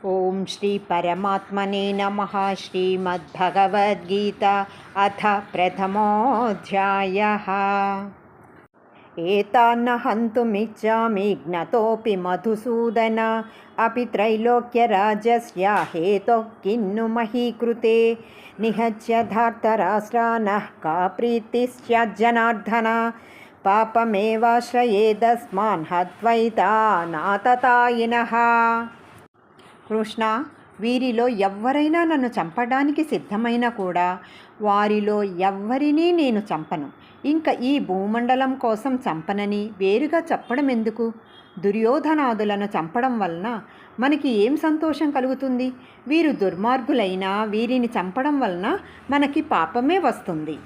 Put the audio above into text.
ఓం శ్రీ పరమాత్మనే నమః. శ్రీమద్భగవద్గీత అథ ప్రథమోऽధ్యాయः. ఏతాన్న హంతుమిచ్చామి జ్ఞతోపి మధుసూదన అపి త్రైలోక్యరాజస్య హేతోః కిన్ను మహీకృతే నిహత్య ధార్తరాష్ట్రానః కా ప్రీతిశ్చ జనార్దన పాపమేవాశ్రయేదస్మాన్ హత్వైతానాతతాయినః. కృష్ణ, వీరిలో ఎవ్వరైనా నన్ను చంపడానికి సిద్ధమైనా కూడా వారిలో ఎవ్వరినీ నేను చంపను. ఇంకా ఈ భూమండలం కోసం చంపనని వేరుగా చెప్పడం ఎందుకు? దుర్యోధనాదులను చంపడం వలన మనకి ఏం సంతోషం కలుగుతుంది? వీరు దుర్మార్గులైనా వీరిని చంపడం వలన మనకి పాపమే వస్తుంది.